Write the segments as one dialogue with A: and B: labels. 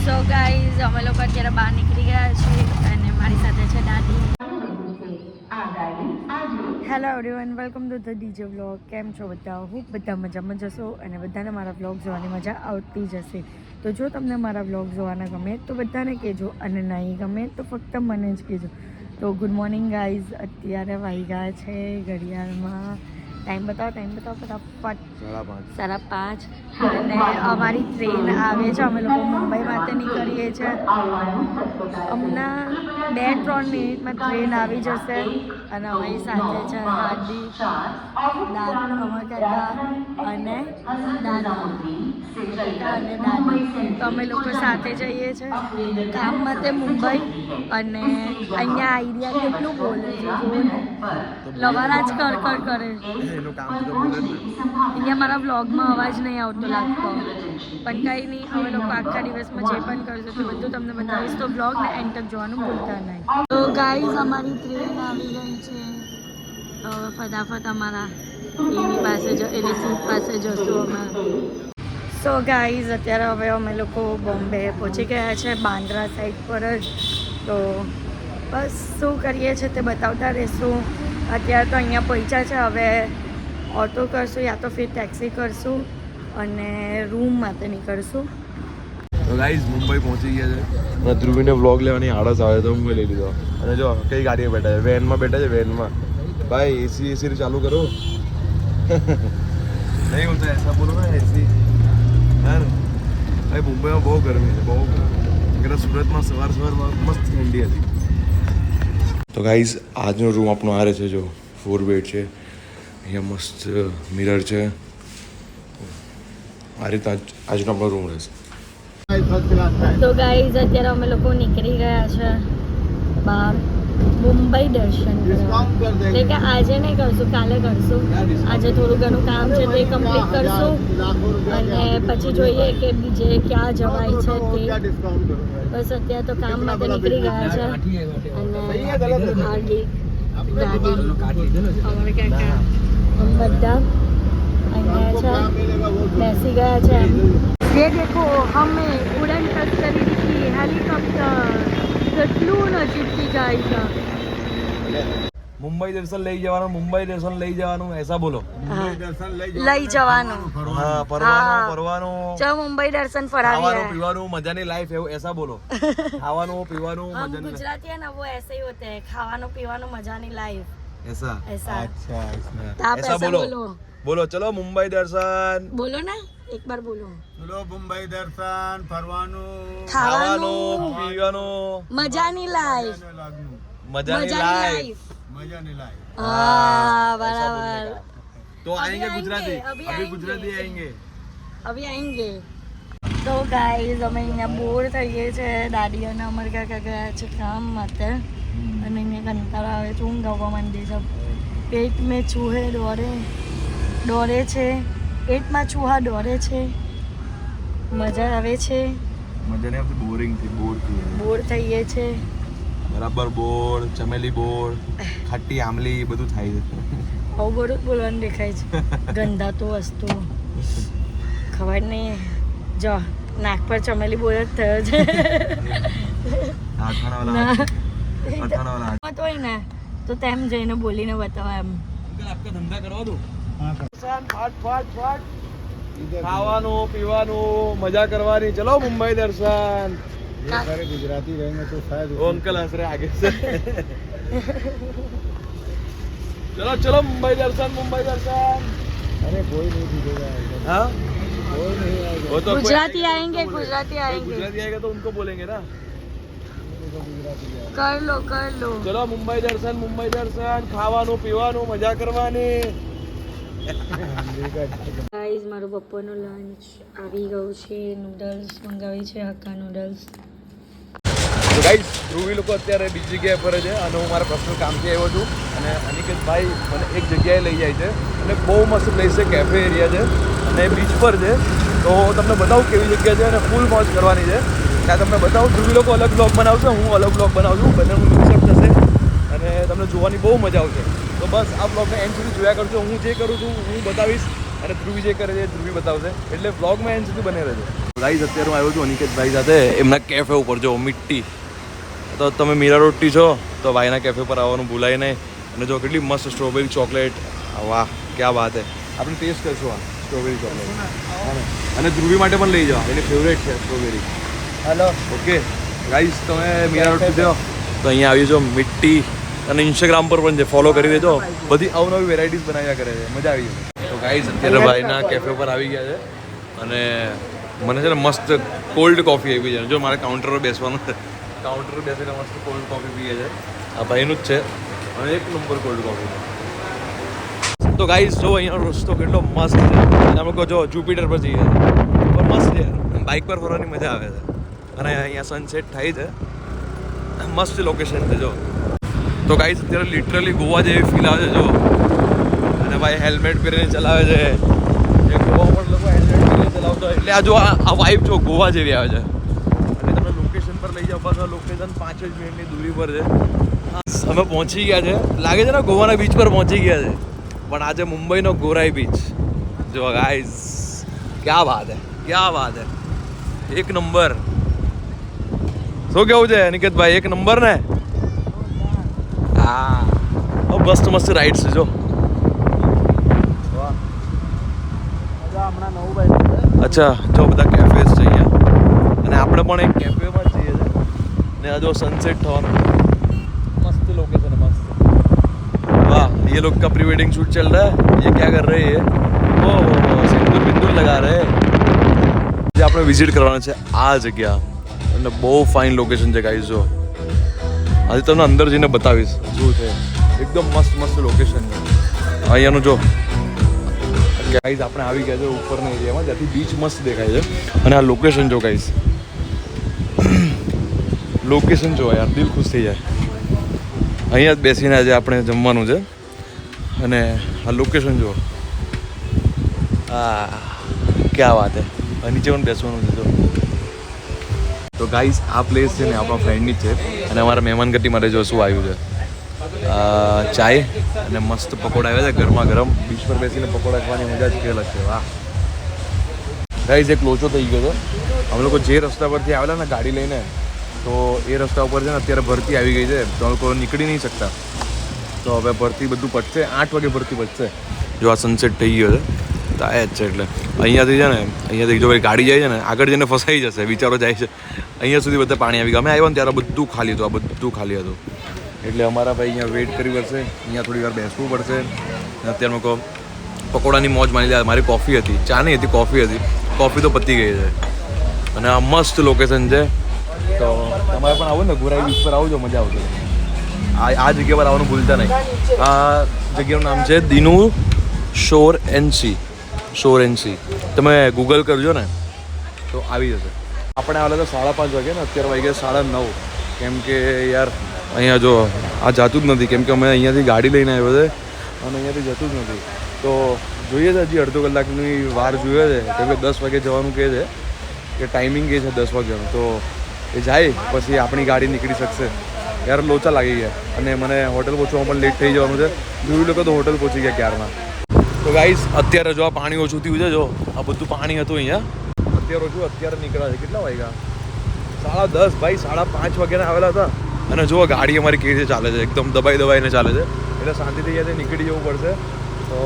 A: So guys અમે લોકો અત્યારે બહાર નીકળી ગયા છીએ અને મારી સાથે છે દાદી. Hello everyone, welcome to the DJ vlog. કેમ છો બધા? હું બધા મજામાં જશો અને બધાને મારા વ્લોગ જોવાની મજા આવતી જશે. તો જો તમને મારા વ્લોગ જોવાના ગમે તો બધાને કહેજો અને નહીં ગમે તો ફક્ત મને જ કહેજો. તો ગુડ મોર્નિંગ ગાઈઝ. અત્યારે વાગ્યા છે ઘડિયાળમાં, ટાઈમ બતાવો ફટાફટ 5:30 અને અમારી ટ્રેન આવે છે. અમે લોકો મુંબઈ માટે નીકળીએ છીએ. હમણાં 2-3 મિનિટમાં ટ્રેન આવી જશે અને અમારી સાથે છે હાર્દિક, અમર કાકા અને દાદી. તો અમે લોકો સાથે જઈએ છીએ કામ માટે મુંબઈ. અને અહીંયા આઈડિયા કેટલું બોલે છે, લવારા જ કર કરે. અહીંયા મારા વ્લોગમાં અવાજ નહીં આવતો લાગતો, પણ કંઈ નહીં, અમે લોકો આખા દિવસમાં જે પણ કરશું તે બધું તમને બતાવીશ. તો વ્લોગને એન્ડ તક જોવાનું ભૂલતા નહીં. તો ગાઈઝ અમારી ટ્રેન આવી ગઈ છે. તો હવે ફટાફટ અમારા એની પાસે એની સીટ પાસે જશું અમે. સો ગાઈઝ અત્યારે હવે અમે લોકો બોમ્બે પહોંચી ગયા છે, બાંદ્રા સાઈડ પર જ. તો બસ શું કરીએ છીએ તે બતાવતા રહીશું. અત્યારે તો અહીંયા પહોંચ્યા છે. હવે ઓટો કરશું યા તો ફિર ટેક્સી કરશું અને રૂમ માટે નીકળશું.
B: તો ગાઈઝ મુંબઈ પહોંચી ગયા છે અને ધ્રુવીને વ્લોગ લેવાની આળસ આવે તો મુંબઈ લઈ લીધો. અને જો કઈ ગાડીમાં બેઠા છે, વેનમાં બેઠા છે. વેનમાં ભાઈ એસી ચાલુ કરો. નહીં હોતા એસા બોલો ને એસી યાર. ભાઈ મુંબઈમાં બહુ ગરમી છે, બહુ ગરમી. સુરતમાં સવારમાં મસ્ત ઠંડી હતી. તો ગાઈઝ આજનો રૂમ આપણો આ છે. જો 4 બેડ છે, અહીંયા મસ્ત મિરર છે. આ રીતના આજનો આપણો રૂમ રહેશે.
A: તો ગાઈઝ અત્યારે અમે લોકો નીકળી ગયા છે બહાર મુંબઈ દર્શન કરવા. એટલે કે આજે નહીં કરશું, કાલે કરશું. આજે થોડું ઘણું કામ છે તે કમ્પ્લીટ કરશું અને પછી જોઈએ કે બીજે ક્યાં જવાય છે તે. બસ અત્યારે તો કામ માટે નીકળી ગયા છે. અને હાર્દિક, દાદી, અમર કાકા બધા અહીંયા છે, બેસી ગયા છે. ये देखो हमें उड़न तस्करी की हेलीकॉप्टर કેટલું નજીકથી જાય છે.
B: મુંબઈ દર્શન લઈ જવાનું એસા બોલો.
A: લઈ જવાનું,
B: હા, ફરવાનું
A: ચલો મુંબઈ દર્શન ફરાવી.
B: પીવાનું મજાની લાઈફ એવું એસા બોલો. ખાવાનું પીવાનું
A: हम
B: મજાની
A: गुजराती है ना, वो ऐसे ही होते हैं, खावानो पीवानो मजानी लाइफ
B: એસા
A: ऐसा.
B: अच्छा
A: आप
B: ऐसा
A: ऐसा बोलो
B: બોલો. ચલો મુંબઈ દર્શન.
A: बोलो ना, एक बार बोलो.
C: ચલો મુંબઈ દર્શન, ફરવાનું,
A: ખાવાનું
B: પીવાનું
A: મજાની લાઈફ,
B: મજાની લાઈફ.
C: મજાની લાઈફ.
A: હા બરાબર.
B: તો આएंगे ગુજરાતી,
A: अभी
B: અભી ગુજરાતી આएंगे.
A: अभी आएंगे. તો ગાઈઝ અમે અહીંયા બોર થઈએ છે. દાદી અને અમર કાકા ગયા છે કામ માટે અને અહીંયા કંટાળો આવે છે, ઊંઘ આવવા માંડી છે. પેટ મેં ચૂહે દોરે છે, પેટમાં ચૂહા દોરે છે. મજા આવે છે.
B: મજા નહીં આવતી, બોરિંગ થી
A: બોર થઈએ છે.
B: બરાબર. બોર, ચમેલી બોર, ખટ્ટી આમલી બધું થાય છે.
A: આવું બધું જ બોલવાનું દેખાય છે. ગંધાતો વસ્તુ ખબર નહીં. જો નાક પર ચમેલી બોર જ થયો છે. તો હોય ને તો તેમ જઈને બોલીને બતાવા એમ.
B: આપકા ધંધા કરવા દો. ફાટ ખાવાનું પીવાનું મજા કરવાની. ચલો મુંબઈ દર્શન.
C: सारे गुजराती रहेंगे तो शायद
B: वो अंकल हंस रहे आगे से. चलो मुंबई दर्शन.
C: अरे कोई नहीं दिखेगा,
B: हाँ
C: कोई नहीं आएगा.
B: वो तो
A: गुजराती आएंगे, गुजराती आएंगे.
B: गुजराती आएगा तो उनको बोलेंगे ना.
A: कर लो
B: ચલો મુંબઈ દર્શન. ખાવાનું પીવાનું મજા કરવાની.
A: ગાઈઝ મારું બપોરનું લંચ આવી ગયું છે. નૂડલ્સ મંગાવી છે, હક્કા નૂડલ્સ.
B: તો ગાઈઝ ધ્રુવી લોકો અત્યારે બીજી જગ્યાએ ફરે છે અને હું મારા પર્સનલ કામથી આવ્યો છું. અને અનિકેતભાઈ મને એક જગ્યાએ લઈ જાય છે અને બહુ મસ્ત પ્લેસ છે, કેફે એરિયા છે અને બીચ પર છે. તો તમને બતાવું કેવી જગ્યા છે અને ફૂલ મોજ કરવાની છે. ત્યાં તમને બતાવું. ધ્રુવી લોકો અલગ બ્લોગ બનાવશે, હું અલગ બ્લોગ બનાવું છું. બંનેનું મિક્સઅપ થશે અને તમને જોવાની બહુ મજા આવશે. તો બસ આ બ્લોગને એન્ડ સુધી જોયા કરજો. હું જે કરું છું હું બતાવીશ અને ધ્રુવી જે કરે છે ધ્રુવી બતાવશે. એટલે બ્લોગમાં એન્ડ સુધી બને રહેજો. ગાઈઝ અત્યારે હું આવ્યો છું અનિકેતભાઈ સાથે એમના કેફે ઉપર જો મિટ્ટી. તો તમે મીરા રોડથી છો તો ભાઈના કેફે પર આવવાનું ભૂલાય નહીં. અને જો કેટલી મસ્ત સ્ટ્રોબેરી ચોકલેટ, વાહ ક્યાં વાત હે. આપણે ટેસ્ટ કરશું આ સ્ટ્રોબેરી ચોકલેટ અને ધ્રુવી માટે પણ લઈ જાઓ, એની ફેવરેટ છે સ્ટ્રોબેરી.
C: હેલો.
B: ઓકે ગાઈઝ તમે મીરા રોડથી જાઓ તો અહીંયા આવી જો મિટ્ટી. અને ઇન્સ્ટાગ્રામ પર પણ છે, ફોલો કરી દેજો. બધી અવનવી વેરાયટીઝ બનાવ્યા કરે છે, મજા આવી જશે. તો ગાઈઝ અત્યારે ભાઈના કેફે પર આવી ગયા છે અને મને છે ને મસ્ત કોલ્ડ કોફી આવી છે. જો મારે કાઉન્ટર પર બેસવાનું છે, કાઉન્ટર પર બેસીને મસ્ત કોલ્ડ કોફી પીએ છે. આ ભાઈનું જ છે અને એક નંબર કોલ્ડ કોફી. તો ગાઈઝ જો અહીંયાનો રસ્તો કેટલો મસ્ત છે. અને અમે કહો જો જુપિટર પર જઈએ પણ મસ્ત છે, બાઇક પર ફરવાની મજા આવે છે. અને અહીંયા સનસેટ થાય છે, મસ્ત લોકેશન છે જો. તો ગાઈઝ અત્યારે લિટરલી ગોવા જેવી ફીલ આવે છે જો. અને ભાઈ હેલ્મેટ પહેરીને ચલાવે છે. એ ગોવા પર લોકો હેલ્મેટ પહેરીને ચલાવતો હોય એટલે આ જો આ વાઇબ જો ગોવા જેવી આવે છે. અને તમે લોકેશન પર લઈ જાઓ, બસ આ લોકેશન 5 જ મિનિટની દૂરી પર છે. અમે પહોંચી ગયા છે, લાગે છે ને ગોવાના બીચ પર પહોંચી ગયા છે. પણ આજે મુંબઈનો ગોરાઈ બીચ જો ગાઈઝ, ક્યાં વાત હે, ક્યાં વાત હે, એક નંબર. શું કેવું છે અનિકેતભાઈ, એક નંબર ને? હા મસ્ત મસ્ત રાઈડ છે જો.
C: હમણાં નવું ભાઈ.
B: અચ્છા જો બધા કેફેસ છે અહીંયા અને આપણે પણ એક કેફેમાં જઈએ છીએ ને આ જો સનસેટ થવાનું મસ્ત लोकेशन है, मस्त. वाह ये लोग का प्री वेडिंग शूट चल रहा है. ये क्या कर रहे हैं? ओह सिंदूर बिंदूर लगा रहे हैं. જે આપણે વિઝિટ કરવાના છે આ જગ્યા અને બહુ ફાઇન લોકેશન છે ગાઈઝ જો. આજે તમને અંદર જઈને બતાવીશ શું છે. એકદમ મસ્ત મસ્ત લોકેશન છે અહીંયાનું જો. ગાઈઝ આપણે આવી ગયા છે ઉપરના એરિયામાં જ્યાંથી બીચ મસ્ત દેખાય છે. અને આ લોકેશન જો ગાઈઝ, લોકેશન જો યાર દિલ ખુશ થઈ જાય. અહીંયા જ બેસીને આજે આપણે જમવાનું છે અને આ લોકેશન જો. આ ક્યાં વાત હે. નીચે પણ બેસવાનું છે જો. તો ગાઈઝ આ પ્લેસ છે ને આપણા ફ્રેન્ડની જ છે અને અમારા મહેમાનગતિ માટે જો શું આવ્યું છે, ચાય અને મસ્ત પકોડા આવ્યા છે ગરમા ગરમ. બીચ પર બેસીને પકોડા ખાવાની મજા જ કે અલગ છે. વાહ ગાઈઝ એક લોચો થઈ ગયો હતો. અમે લોકો જે રસ્તા પરથી આવેલા ને ગાડી લઈને, તો એ રસ્તા ઉપર છે ને અત્યારે ભરતી આવી ગઈ છે તો લોકો નીકળી નહીં શકતા. તો હવે ભરતી બધું પતશે, 8 વાગે ભરતી પતશે. જો આ સનસેટ થઈ ગયો છે તો આ જ છે. એટલે અહીંયાથી છે ને, અહીંયાથી જો ગાડી જાય છે ને આગળ જઈને ફસાઈ જશે, વિચારો જાય છે. અહીંયા સુધી બધા પાણી આવી ગયા. અમે આવ્યા ને ત્યારે બધું ખાલી હતું, આ બધું ખાલી હતું. એટલે અમારા ભાઈ અહીંયા વેઇટ કરી પડશે, અહીંયા થોડી વાર બેસવું પડશે. અત્યારે મેં કહો પકોડાની મોજ માની લે. મારી કોફી હતી, ચા નહીં હતી, કોફી હતી. કોફી તો પતી ગઈ છે અને આ મસ્ત લોકેશન છે. તો તમારે પણ આવો ને ગોરાઈ બીચ પર આવજો, મજા આવશે. આ જગ્યા પર આવવાનું ભૂલતા નહીં. આ જગ્યાનું નામ છે Dinu shore and sea. Shore and sea તમે ગૂગલ કરજો ને તો આવી જશે. આપણે આવેલા તો 5:30 વાગે ને, અત્યારે વાગી ગયા 9:30. કેમ કે યાર અહીંયા જો આ જાતું જ નથી, કેમ કે અમે અહીંયાથી ગાડી લઈને આવ્યો છે અને અહીંયાથી જતું જ નથી. તો જોઈએ છે હજી અડધો કલાકની વાર જોઈએ છે, કેમ કે 10 વાગે જવાનું કહે છે કે ટાઈમિંગ એ છે 10 વાગ્યાનું. તો એ જાય પછી આપણી ગાડી નીકળી શકશે. યાર લોચા લાગી ગયા અને મને હોટલ પહોંચવામાં પણ લેટ થઈ જવાનું છે. જોયું લોકો તો હોટલ પહોંચી ગયા ક્યારના. તો ગાઈઝ અત્યારે જો આ પાણી ઓછું થયું છે, જો આ બધું પાણી હતું અહીંયા, અત્યારે ઓછું અત્યારે નીકળ્યા છે. કેટલા વાગ્યા? 10:30 ભાઈ. 5:30 વાગ્યાના આવેલા હતા અને જો ગાડી અમારી કેવી રીતે ચાલે છે, એકદમ દબાઈને ચાલે છે. એટલે શાંતિથી અહીંયાથી નીકળી જવું પડશે. તો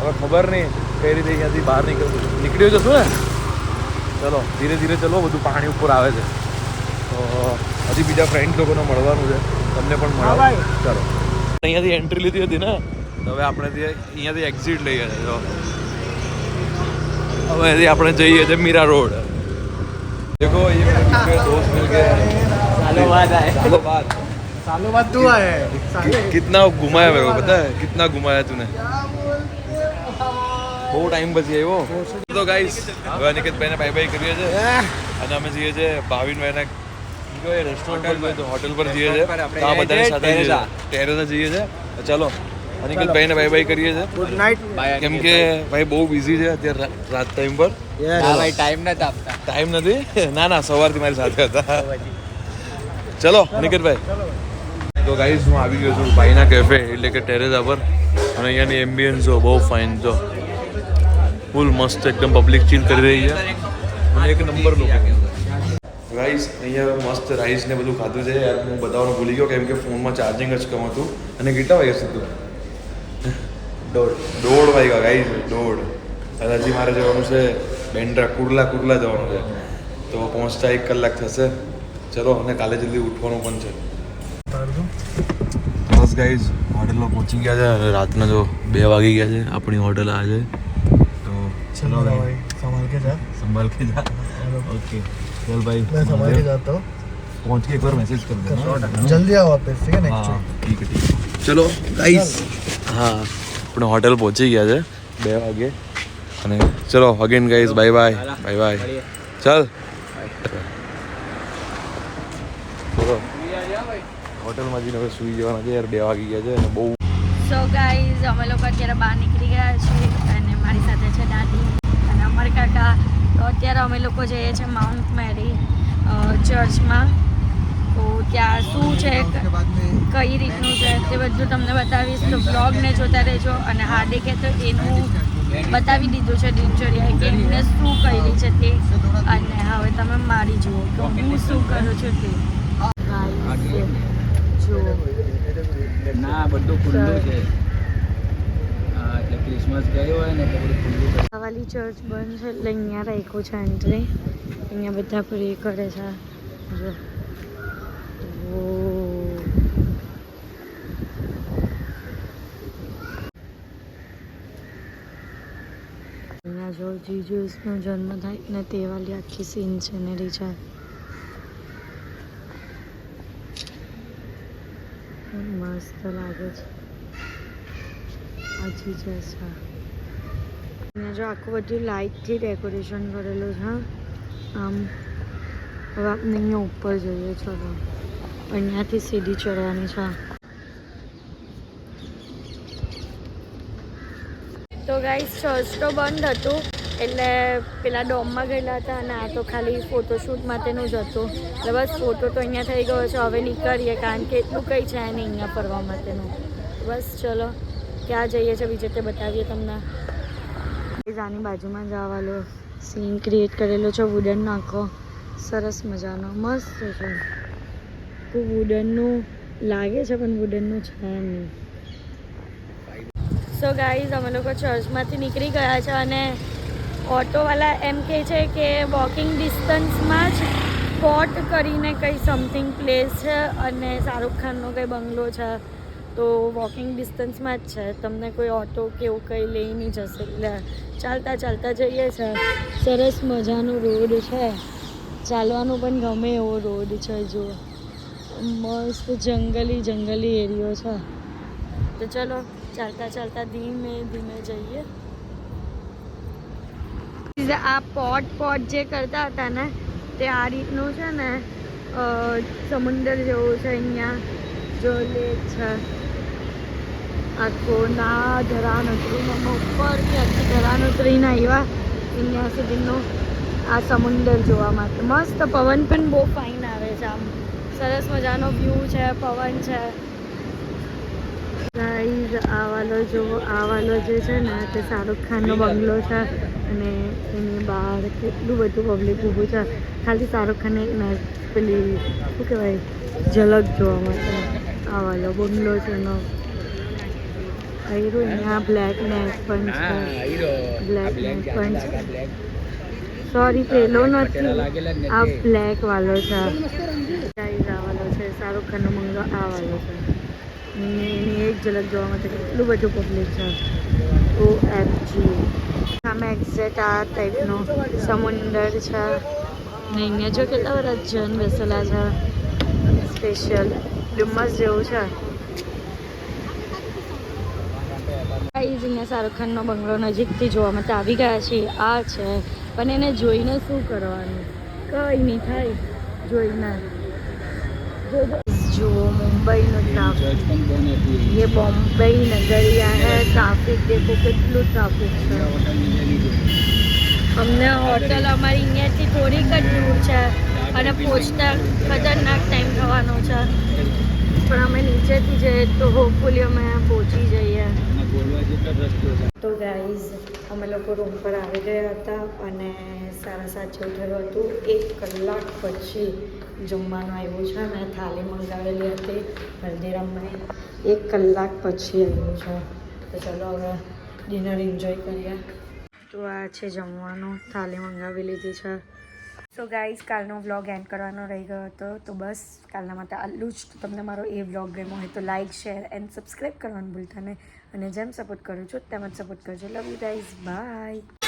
B: હવે ખબર નહીં કઈ રીતે અહીંયાથી બહાર નીકળી જશું ને. ચલો ધીરે ધીરે ચલો, બધું પાણી ઉપર આવે છે. તો હજી બીજા ફ્રેન્ડ લોકોને મળવાનું છે, તમને પણ મળવા. ચાલો અહીંયાથી એન્ટ્રી લીધી હતી ને, તો હવે આપણે અહીંયાથી એક્ઝિટ લઈએ છીએ. તો હવે આપણે જઈએ છીએ મીરા રોડ. देखो ये दोस्त मिल गए, सालों बाद
C: तू आया है.
B: कितना घुमाया मेरे को पता है, कितना घुमाया तूने. બહુ ટાઈમ પછી આવ્યો. તો ગાઈસ હવે અનિકેતભાઈને બાય બાય કરીએ છીએ અને અમે જઈએ છીએ ભાવિનભાઈના રેસ્ટોરન્ટ પર, હોટલ પર જઈએ છીએ. આ બધાની સાથે ટેરેસા જઈએ છીએ. ચાલો અનિકેતભાઈને બાય બાય કરીએ છીએ.
C: Good night.
B: કેમ કે ભાઈ બહુ બિઝી છે અત્યારે રાત ટાઈમ પર.
C: भाई टाइम ना था.
B: ટાઈમ નથી. ના સવારથી મારી સાથે હતા. ચલો અનિકેતભાઈ. તો ગાઈઝ હું આવી ગયો છું ભાઈના કેફે એટલે કે ટેરેસા પર. અને અહીંયાની એમ્બિયન્સ જો બહુ ફાઇન, જો ફૂલ મસ્ત એકદમ પબ્લિક ચીલ કરી રહી છે. અને એક નંબર લોકો. રાઈસ અહીંયા મસ્ત રાઈસ ને બધું ખાધું છે યાર. હું બતાવવાનું ભૂલી ગયો કેમ કે ફોનમાં ચાર્જિંગ જ કમ હતું. અને કેટલા વાગ્યા સુધી? 1:30 વાગ્યા ગાઈસ, 1:30. અને હજી મારે જવાનું છે બેન્ડ્રા કુર્લા જવાનું છે. તો પહોંચતા 1 કલાક થશે. ચલો, અને કાલે જલ્દી ઉઠવાનું પણ છે. બસ ગાઈઝ, હોટલમાં પહોંચી ગયા છે અને રાતના જો 2 વાગી ગયા છે. આપણી હોટલ આ છે. તો ચલો ભાઈ, સંભાલ કે જા. ओके चल भाई, मैं संभाल के जाता हूँ. पहुँच के एक बार मैसेज कर देना.
C: जल्दी आओ वापस, ठीक है नेक्स्ट
B: हाँ ठीक है. चलो गाइस, हाँ આપણે હોટલ પહોંચી ગયા છે 2 વાગે. અને ચલો અગેન ગાઈસ, બાય બાય. ચાલ ચલો હોટલમાં જઈને હવે સૂઈ જવાના છે યાર. 2 વાગી ગયા છે અને બહુ.
A: સો ગાઈઝ, અમે લોકો અત્યારે બહાર નીકળી ગયા છીએ અને મારી સાથે છે દાદી અને અમારા કાકા. તો અત્યારે અમે લોકો જઈએ છીએ માઉન્ટ મેરી ચર્ચમાં. તો ત્યાં શું છે, કઈ રીતનું છે તે બધું તમને બતાવીશ. તો બ્લોગને જોતા રહેજો. અને હાર્દિકે તો એનું બતાવી દીધું છે દિનચર્યા કે એમને શું કરી છે તે. અને હવે તમે મારી જુઓ કે હું શું કરું છું તે. જુઓ
C: ના, બધું ખુલ્લું છે. એટલે ક્રિસમસ ગયો હોય ને એટલે બધું ખુલ્લું છે.
A: વાલી ચર્ચ બંધ છે એટલે અહીંયા રાખ્યું છે એન્ટ્રી. અહીંયા બધા પ્રે કરે છે. જો અહીંયા જો જીજસનો જન્મ થાય ને તે વાલી આખી સીન સિનરી છે. મસ્ત લાગે છે આ જીજસ છે. અહીંયા જો આખું બધું લાઇટથી ડેકોરેશન કરેલું છે. આમ હવે આપણે અહીંયા ઉપર જઈએ. ચલો, અહીંયાથી સીડી ચડવાની છે. તો ગાઈસ, ચર્ચ તો બંધ હતું એટલે પેલા ડોમમાં ગયેલા હતા અને આ તો ખાલી ફોટોશૂટ માટેનું જ હતું. એટલે બસ ફોટો તો અહીંયા થઈ ગયો છે. હવે નીકળીએ કારણ કે એટલું કંઈ છે નહીં અહીંયા ફરવા માટેનું. બસ ચલો, ક્યાં જઈએ છીએ બીજે તે બતાવીએ તમને. આની બાજુમાં જ આવેલો સીન ક્રિએટ કરેલો છે વુડન નાખો. સરસ મજાનો મસ્ત છે. તો વુડનનું લાગે છે પણ વુડનનું છે નહીં. સો ગાઈઝ, અમે લોકો ચર્ચમાંથી નીકળી ગયા છે અને ઓટોવાલા એમ કહે છે કે વોકિંગ ડિસ્ટન્સમાં જ ફોર્ટ કરીને કંઈ સમથિંગ પ્લેસ છે અને શાહરુખ ખાનનો કંઈ બંગલો છે. તો વોકિંગ ડિસ્ટન્સમાં જ છે. તમને કોઈ ઓટો કે એવું કંઈ લઈ નહીં જશે. એટલે ચાલતા જઈએ છે. સરસ મજાનો રોડ છે. ચાલવાનું પણ ગમે એવો રોડ છે. જો મસ્ત જંગલી એરિયો છે. તો ચલો ચાલતા ધીમે જઈએ. આ પોટ જે કરતા હતા ને તે આ રીતનું છે ને સમુદ્ર જેવું છે. અહીંયા જો લેક છે આખો. ના ધરાન ઉતરીને ઉપરથી આખી ધરાન ઉતરીને આવ્યા અહીંયા સુધીનું આ સમુદ્ર જોવા માટે. મસ્ત પવન પણ બહુ ફાઇન આવે છે. આમ સરસ મજાનો વ્યૂ છે, પવન છે. ગાઈઝ, આ વાલો જે છે ને તે શાહરુખ ખાનનો બંગલો છે અને એની બહાર કેટલું બધું પબ્લિક ઊભું છે ખાલી શાહરુખ ખાનને પેલી શું કહેવાય ઝલક જોવા માટે. આ વાલો બંગલો છે એનો. અહીંયા બ્લેક નેટ પણ છે. સોરી, પેલો નથી, આ બ્લેક વાલો છે. ગાઈઝ, આ વાલો છે શાહરુખ ખાનનો બંગલો. આ વાલો છે. એની એક ઝલક જોવા માટે કેટલું બધું પબ્લિક છે. OMG. સામે એક્ઝેક્ટ આ ટાઈપનો સમુંદર છે ને અહીંયા જો કેટલા બધા જન બેસેલા છે. સ્પેશિયલ ડુમસ જેવું છે. અહીંયા શાહરુખ ખાનનો બંગલો નજીકથી જોવા માટે આવી ગયા છીએ. આ છે પણ એને જોઈને શું કરવાનું, કંઈ નહીં થાય જોઈને. जो मुंबई नो ट्रैफिक, ये बॉम्बे नगरिया है. ट्रैफिक देखो કેટલું ટ્રાફિક છે. અમને હોટલ અમારી અહીંયાથી થોડીક જ દૂર છે અને પહોંચતા ખતરનાક ટાઈમ થવાનો છે. પણ અમે નીચેથી જઈએ તો હોપફુલી અમે પહોંચી જઈએ.
C: નજીક જ રસ્તો છે.
A: તો ગાઈઝ અમે લોકો રૂમ પર આવી ગયા હતા અને 7:30 જેવું થયું હતું. 1 કલાક પછી જમવાનું આવ્યું છે અને થાળી મંગાવેલી હતી હલ્દીરામમાં. 1 કલાક પછી આવ્યું છે. તો ચલો હવે ડિનર એન્જોય કરીએ. તો આ છે જમવાનું, થાળી મંગાવી લીધી છે. સો ગાઈઝ કાલનો વ્લોગ એન્ડ કરવાનો રહી ગયો હતો. તો બસ કાલના માટે આટલું જ. તો તમને મારો એ વ્લોગ ગમ્યો હોય તો લાઇક, શેર એન્ડ સબસ્ક્રાઈબ કરવાનું ભૂલતા નહીં. અને જેમ સપોર્ટ કરું છું તેમ જ સપોર્ટ કરજો. Love you guys, by.